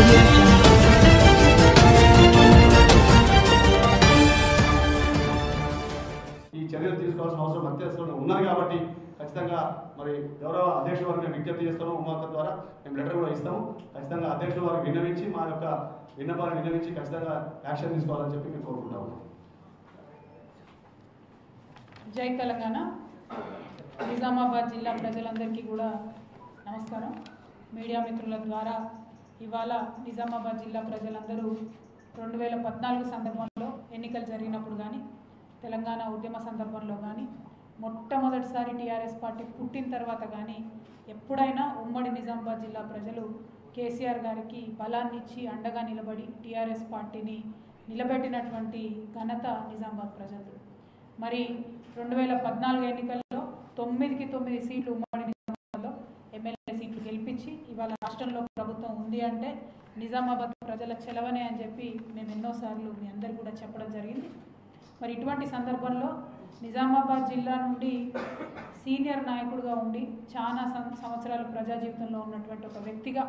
audio jungle. ఈ చర్యలు తీసుకోవాల్సిన అవసరం అత్యవసరంగా ఉన్నది కాబట్టి ఖచ్చితంగా మరి గౌరవ అధ్యక్షుల వారికి మేము విజ్ఞప్తి చేస్తాము. ఉమాక ద్వారా మేము లెటర్ కూడా ఇస్తాము. ఖచ్చితంగా అధ్యక్షుల వారికి విన్నవించి మా యొక్క విన్నపాలను విన్నవించి ఖచ్చితంగా యాక్షన్ తీసుకోవాలని చెప్పి మేము కోరుకుంటాము. జై తెలంగాణ. నిజామాబాద్ జిల్లా ప్రజలందరికీ కూడా నమస్కారం. మీడియా మిత్రుల ద్వారా ఇవాళ నిజామాబాద్ జిల్లా ప్రజలందరూ 2014 సందర్భంలో ఎన్నికలు జరిగినప్పుడు కానీ తెలంగాణ ఉద్యమ సందర్భంలో కానీ మొట్టమొదటిసారి టీఆర్ఎస్ పార్టీ పుట్టిన తర్వాత కానీ ఎప్పుడైనా ఉమ్మడి నిజామాబాద్ జిల్లా ప్రజలు కేసీఆర్ గారికి బలాన్ని ఇచ్చి అండగా నిలబడి టీఆర్ఎస్ పార్టీని నిలబెట్టినటువంటి ఘనత నిజామాబాద్ ప్రజలు. మరి 2014 ఎన్నికల్లో 9కి 9 సీట్లు ఉమ్మడి నిజామాబాద్లో ఎమ్మెల్యే సీట్లు గెలిపించి ఇవాళ రాష్ట్రంలో ప్రభుత్వం ఉంది అంటే నిజామాబాద్ ప్రజల చెలవనే అని చెప్పి మేము ఎన్నోసార్లు మీ అందరు కూడా చెప్పడం జరిగింది. మరి ఇటువంటి సందర్భంలో నిజామాబాద్ జిల్లా నుండి సీనియర్ నాయకుడిగా ఉండి చాలా సంవత్సరాలు ప్రజా జీవితంలో ఉన్నటువంటి ఒక వ్యక్తిగా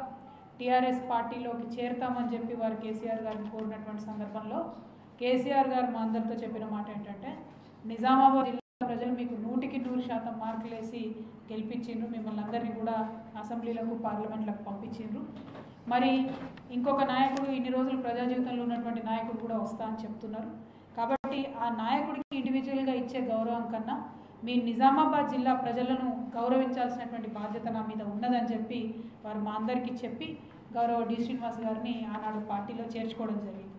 టీఆర్ఎస్ పార్టీలోకి చేరుతామని చెప్పి వారు కేసీఆర్ గారిని కోరినటువంటి సందర్భంలో కేసీఆర్ గారు మా అందరితో చెప్పిన మాట ఏంటంటే, నిజామాబాద్ జిల్లా ప్రజలు మీకు 100కి 100% మార్కులు వేసి గెలిపించిండ్రు, మిమ్మల్ని అందరినీ కూడా అసెంబ్లీలకు పార్లమెంట్లకు పంపించిండ్రు. మరి ఇంకొక నాయకుడు ఇన్ని రోజులు ప్రజా జీవితంలో ఉన్నటువంటి నాయకుడు కూడా వస్తా అని చెప్తున్నారు. కాబట్టి ఆ నాయకుడికి ఇండివిజువల్గా ఇచ్చే గౌరవం కన్నా మీ నిజామాబాద్ జిల్లా ప్రజలను గౌరవించాల్సినటువంటి బాధ్యత నా మీద ఉన్నదని చెప్పి వారు మా అందరికీ చెప్పి గౌరవ డి శ్రీనివాస్ గారిని ఆనాడు పార్టీలో చేర్చుకోవడం జరిగింది.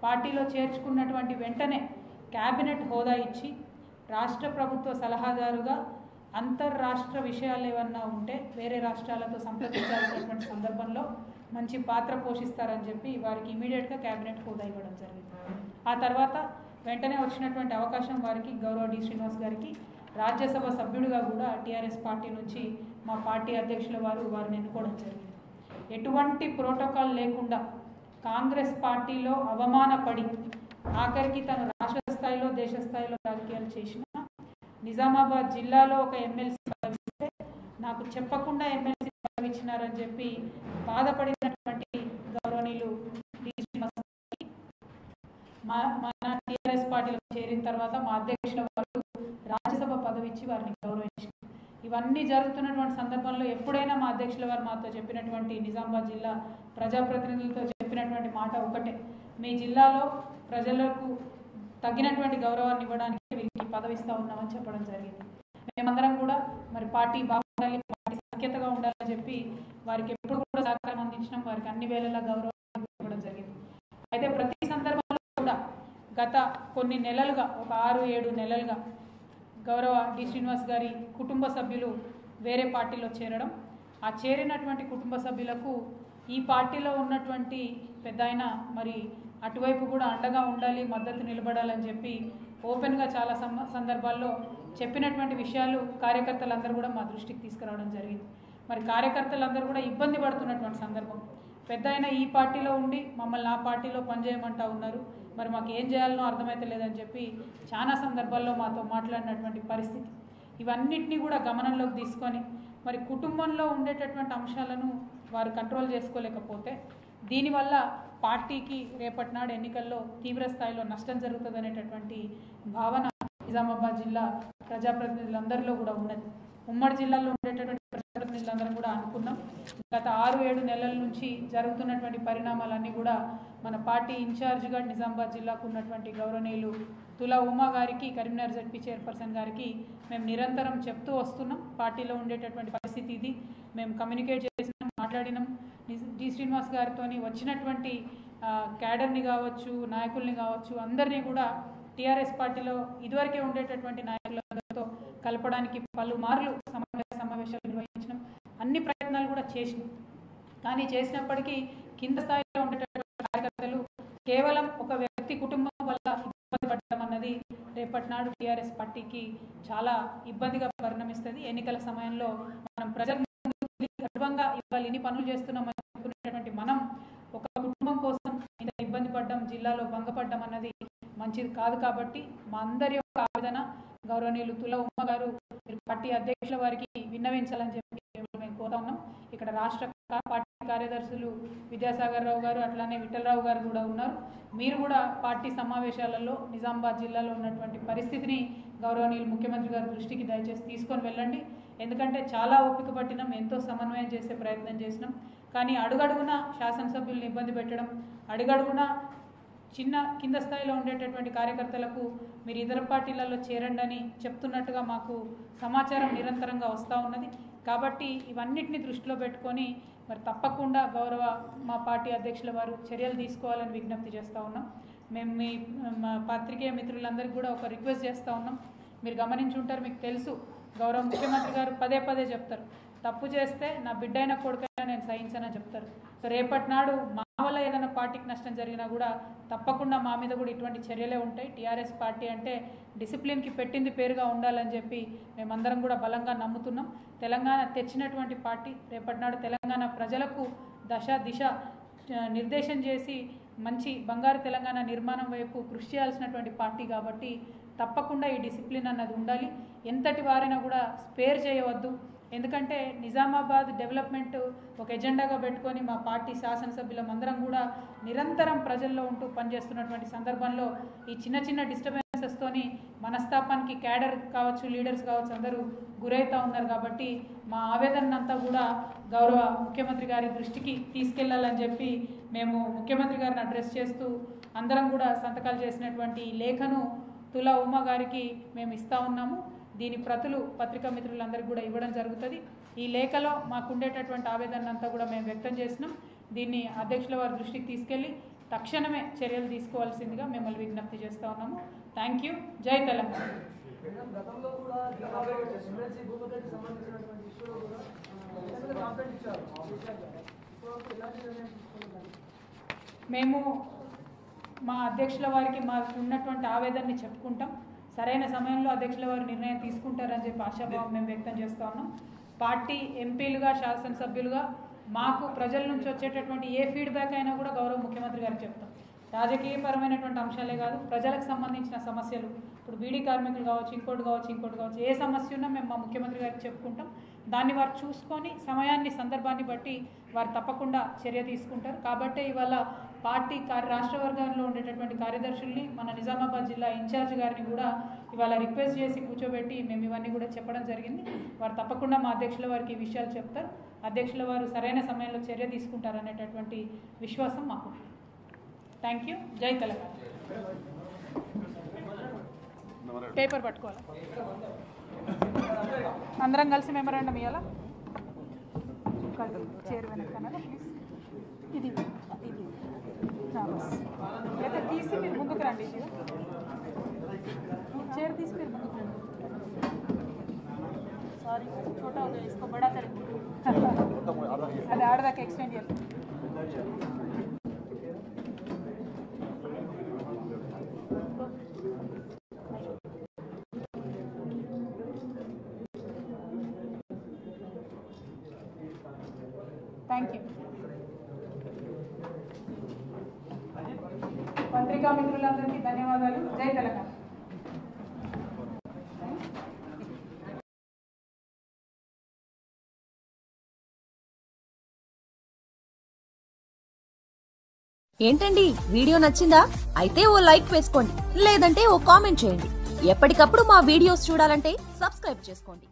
పార్టీలో చేర్చుకున్నటువంటి వెంటనే క్యాబినెట్ హోదా ఇచ్చి రాష్ట్ర ప్రభుత్వ సలహాదారుగా అంతర్రాష్ట్ర విషయాలు ఏమన్నా ఉంటే వేరే రాష్ట్రాలతో సంప్రదించాల్సినటువంటి సందర్భంలో మంచి పాత్ర పోషిస్తారని చెప్పి వారికి ఇమీడియట్గా క్యాబినెట్ హోదా ఇవ్వడం జరిగింది. ఆ తర్వాత వెంటనే వచ్చినటువంటి అవకాశం వారికి గౌరవ డి శ్రీనివాస్ గారికి రాజ్యసభ సభ్యుడిగా కూడా టీఆర్ఎస్ పార్టీ నుంచి మా పార్టీ అధ్యక్షుల వారిని ఎన్నుకోవడం జరిగింది. ఎటువంటి ప్రోటోకాల్ లేకుండా కాంగ్రెస్ పార్టీలో అవమానపడి ఆఖరికి తను రాష్ట్ర స్థాయిలో దేశ స్థాయిలో రాజకీయాలు చేసిన నిజామాబాద్ జిల్లాలో ఒక ఎమ్మెల్సీ పదవిస్తే నాకు చెప్పకుండా ఎమ్మెల్సీ పదవి ఇచ్చినారని చెప్పి బాధపడినటువంటి గౌరవనీయులు మన టీఆర్ఎస్ పార్టీలో చేరిన తర్వాత మా అధ్యక్షుల వారు రాజ్యసభ పదవి ఇచ్చి వారిని గౌరవించారు. ఇవన్నీ జరుగుతున్నటువంటి సందర్భంలో ఎప్పుడైనా మా అధ్యక్షుల వారు మాతో చెప్పినటువంటి నిజామాబాద్ జిల్లా ప్రజాప్రతినిధులతో చెప్పినటువంటి మాట ఒకటే, మీ జిల్లాలో ప్రజలకు తగినటువంటి గౌరవాన్ని ఇవ్వడానికి వీరికి పదవి ఇస్తూ ఉన్నామని చెప్పడం జరిగింది. మేమందరం కూడా మరి పార్టీ బాగుండాలి, పార్టీ సఖ్యతగా ఉండాలని చెప్పి వారికి ఎప్పుడు కూడా సహకారం అందించడం, వారికి అన్ని వేళలా గౌరవం ఇవ్వడం జరిగింది. అయితే ప్రతి సందర్భంలో కూడా గత కొన్ని నెలలుగా ఒక 6-7 నెలలుగా గౌరవ డి శ్రీనివాస్ గారి కుటుంబ సభ్యులు వేరే పార్టీలో చేరడం, ఆ చేరినటువంటి కుటుంబ సభ్యులకు ఈ పార్టీలో ఉన్నటువంటి పెద్ద ఆయన మరి అటువైపు కూడా అండగా ఉండాలి, మద్దతు నిలబడాలని చెప్పి ఓపెన్గా చాలా సందర్భాల్లో చెప్పినటువంటి విషయాలు కార్యకర్తలందరూ కూడా మా దృష్టికి తీసుకురావడం జరిగింది. మరి కార్యకర్తలందరూ కూడా ఇబ్బంది పడుతున్నటువంటి సందర్భం, పెద్ద ఆయన ఈ పార్టీలో ఉండి మమ్మల్ని ఆ పార్టీలో పనిచేయమంటా ఉన్నారు, మరి మాకు ఏం చేయాలనో అర్థమైతే లేదని చెప్పి చాలా సందర్భాల్లో మాతో మాట్లాడినటువంటి పరిస్థితి. ఇవన్నిటినీ కూడా గమనంలోకి తీసుకొని మరి కుటుంబంలో ఉండేటటువంటి అంశాలను వారు కంట్రోల్ చేసుకోలేకపోతే దీనివల్ల పార్టీకి రేపటి నాడు ఎన్నికల్లో తీవ్ర స్థాయిలో నష్టం జరుగుతుంది అనేటటువంటి భావన నిజామాబాద్ జిల్లా ప్రజాప్రతినిధులందరిలో కూడా ఉన్నది. ఉమ్మడి జిల్లాలో ఉండేటటువంటి ప్రజాప్రతినిధులందరం కూడా అనుకున్నాం. గత 6-7 నెలల నుంచి జరుగుతున్నటువంటి పరిణామాలన్నీ కూడా మన పార్టీ ఇన్ఛార్జిగా నిజామాబాద్ జిల్లాకు ఉన్నటువంటి గౌరవనీయులు తులా ఉమా గారికి, కరీంనగర్ జడ్పీ చైర్పర్సన్ గారికి మేము నిరంతరం చెప్తూ వస్తున్నాం. పార్టీలో ఉండేటటువంటి పరిస్థితి ఇది, మేము కమ్యూనికేట్ చేసినాం, మాట్లాడినాం. డి శ్రీనివాస్ గారితో వచ్చినటువంటి క్యాడర్ని కావచ్చు, నాయకుల్ని కావచ్చు, అందరినీ కూడా టీఆర్ఎస్ పార్టీలో ఇదివరకే ఉండేటటువంటి నాయకులతో కలపడానికి పలుమార్లు సమావేశాలు నిర్వహించడం, అన్ని ప్రయత్నాలు కూడా చేసినాం. కానీ చేసినప్పటికీ కింద స్థాయిలో ఉండేటటువంటి కార్యకర్తలు కేవలం ఒక వ్యక్తి కుటుంబం వల్ల ఇబ్బంది పడటం అన్నది రేపటి నాడు టీఆర్ఎస్ పార్టీకి చాలా ఇబ్బందిగా పరిణమిస్తుంది. ఎన్నికల సమయంలో మనం ప్రజల గర్వంగా ఇవాళ ఇన్ని పనులు చేస్తున్నామని అనుకునేటువంటి మనం ఒక కుటుంబం కోసం ఇంత ఇబ్బంది పడ్డం, జిల్లాలో భంగపడ్డం అన్నది మంచిది కాదు. కాబట్టి మా అందరి యొక్క ఆవేదన గౌరవనీయులు తులా ఉమ్మ గారు పార్టీ అధ్యక్షుల వారికి విన్నవించాలని చెప్పి మేము కోరుతా ఉన్నాం. ఇక్కడ రాష్ట్ర పార్టీ కార్యదర్శులు విద్యాసాగర్ రావు గారు అట్లానే విఠలరావు గారు కూడా ఉన్నారు. మీరు కూడా పార్టీ సమావేశాలలో నిజామాబాద్ జిల్లాలో ఉన్నటువంటి పరిస్థితిని గౌరవనీయులు ముఖ్యమంత్రి గారి దృష్టికి దయచేసి తీసుకొని వెళ్ళండి. ఎందుకంటే చాలా ఓపిక పట్టినాం, ఎంతో సమన్వయం చేసే ప్రయత్నం చేసినాం. కానీ అడుగడుగున శాసనసభ్యులను ఇబ్బంది పెట్టడం, అడుగడుగున కింద స్థాయిలో ఉండేటటువంటి కార్యకర్తలకు మీరు ఇతర పార్టీలలో చేరండి అని చెప్తున్నట్టుగా మాకు సమాచారం నిరంతరంగా వస్తూ ఉన్నది. కాబట్టి ఇవన్నిటిని దృష్టిలో పెట్టుకొని మరి తప్పకుండా మా పార్టీ అధ్యక్షుల వారు చర్యలు తీసుకోవాలని విజ్ఞప్తి చేస్తూ ఉన్నాం. మేము మా పత్రికేయ మిత్రులందరికీ కూడా ఒక రిక్వెస్ట్ చేస్తూ ఉన్నాం. మీరు గమనించి ఉంటారు, మీకు తెలుసు, గౌరవ ముఖ్యమంత్రి గారు పదే పదే చెప్తారు, తప్పు చేస్తే నా బిడ్డైన కొడుకైనా నేను సహించనని చెప్తారు. సో రేపటి నాడు మా వల్ల ఏదైనా పార్టీకి నష్టం జరిగినా కూడా తప్పకుండా మా మీద కూడా ఇటువంటి చర్యలే ఉంటాయి. టీఆర్ఎస్ పార్టీ అంటే డిసిప్లిన్కి పెట్టింది పేరుగా ఉండాలని చెప్పి మేమందరం కూడా బలంగా నమ్ముతున్నాం. తెలంగాణ తెచ్చినటువంటి పార్టీ రేపటి నాడు తెలంగాణ ప్రజలకు దిశ నిర్దేశం చేసి మంచి బంగారు తెలంగాణ నిర్మాణం వైపు కృషి చేయాల్సినటువంటి పార్టీ కాబట్టి తప్పకుండా ఈ డిసిప్లిన్ అన్నది ఉండాలి. ఎంతటి వారైనా కూడా స్పేర్ చేయవద్దు. ఎందుకంటే నిజామాబాద్ డెవలప్మెంట్ ఒక ఎజెండాగా పెట్టుకొని మా పార్టీ శాసనసభ్యులందరం కూడా నిరంతరం ప్రజల్లో ఉంటూ పనిచేస్తున్నటువంటి సందర్భంలో ఈ చిన్న డిస్టర్బెన్సెస్తోని మనస్తాపానికి క్యాడర్ కావచ్చు, లీడర్స్ కావచ్చు, అందరూ గురవుతూ ఉన్నారు. కాబట్టి మా ఆవేదన అంతా కూడా గౌరవ ముఖ్యమంత్రి గారి దృష్టికి తీసుకెళ్లాలని చెప్పి మేము ముఖ్యమంత్రి గారిని అడ్రస్ చేస్తూ అందరం కూడా సంతకాలు చేసినటువంటి లేఖను తులా ఉమా గారికి మేము ఇస్తూ ఉన్నాము. దీని ప్రతులు పత్రికా మిత్రులందరికీ కూడా ఇవ్వడం జరుగుతుంది. ఈ లేఖలో మాకుండేటటువంటి ఆవేదన అంతా కూడా మేము వ్యక్తం చేసినాం. దీన్ని అధ్యక్షుల వారి దృష్టికి తీసుకెళ్లి తక్షణమే చర్యలు తీసుకోవాల్సిందిగా మిమ్మల్ని విజ్ఞప్తి చేస్తూ ఉన్నాము. Thank you. జై తెలంగాణ. మేము మా అధ్యక్షుల వారికి మాకు ఉన్నటువంటి ఆవేదనని చెప్పుకుంటాం. సరైన సమయంలో అధ్యక్షుల వారు నిర్ణయం తీసుకుంటారని చెప్పి ఆశాభావం మేము వ్యక్తం చేస్తూ ఉన్నాం. పార్టీ ఎంపీలుగా, శాసనసభ్యులుగా మాకు ప్రజల నుంచి వచ్చేటటువంటి ఏ ఫీడ్బ్యాక్ అయినా కూడా గౌరవ ముఖ్యమంత్రి గారికి చెప్తాం. రాజకీయపరమైనటువంటి అంశాలే కాదు, ప్రజలకు సంబంధించిన సమస్యలు, ఇప్పుడు బీడీ కార్మికులు కావచ్చు, ఇంకోటి కావచ్చు, ఏ సమస్య ఉన్నా మేము మా ముఖ్యమంత్రి గారికి చెప్పుకుంటాం. దాన్ని వారు చూసుకొని సమయాన్ని, సందర్భాన్ని బట్టి వారు తప్పకుండా చర్య తీసుకుంటారు. కాబట్టి ఇవాళ పార్టీ రాష్ట్ర వర్గాల్లో ఉండేటటువంటి కార్యదర్శుల్ని, మన నిజామాబాద్ జిల్లా ఇన్ఛార్జ్ గారిని కూడా ఇవాళ రిక్వెస్ట్ చేసి కూర్చోబెట్టి మేము ఇవన్నీ కూడా చెప్పడం జరిగింది. వారు తప్పకుండా మా అధ్యక్షుల వారికి ఈ విషయాలు చెప్తారు. అధ్యక్షుల వారు సరైన సమయంలో చర్య తీసుకుంటారనేటటువంటి విశ్వాసం మాకు. Thank you. జై తెలంగాణ. పేపర్ పట్టుకోవాలి, అందరం కలిసి మెమరాండం ఇవ్వాలా. చైర్ వెనక ఇది అయితే తీసి మీరు ముందుకు రండి. चेयर తీసి మీరు ముందుకు రండి. సారీ छोटा हो गया, इसको बड़ा करेंगे. అది ఆడదాకా ఎక్స్టెండ్ చేయాలి. Thank you. పత్రికా మిత్రులందరికీ ధన్యవాదాలు. జై తెలంగాణ. ఏంటండి, వీడియో నచ్చిందా? అయితే ఓ లైక్ వేసుకోండి, లేదంటే ఓ కామెంట్ చేయండి. ఎప్పటికప్పుడు మా వీడియోస్ చూడాలంటే సబ్స్క్రైబ్ చేసుకోండి.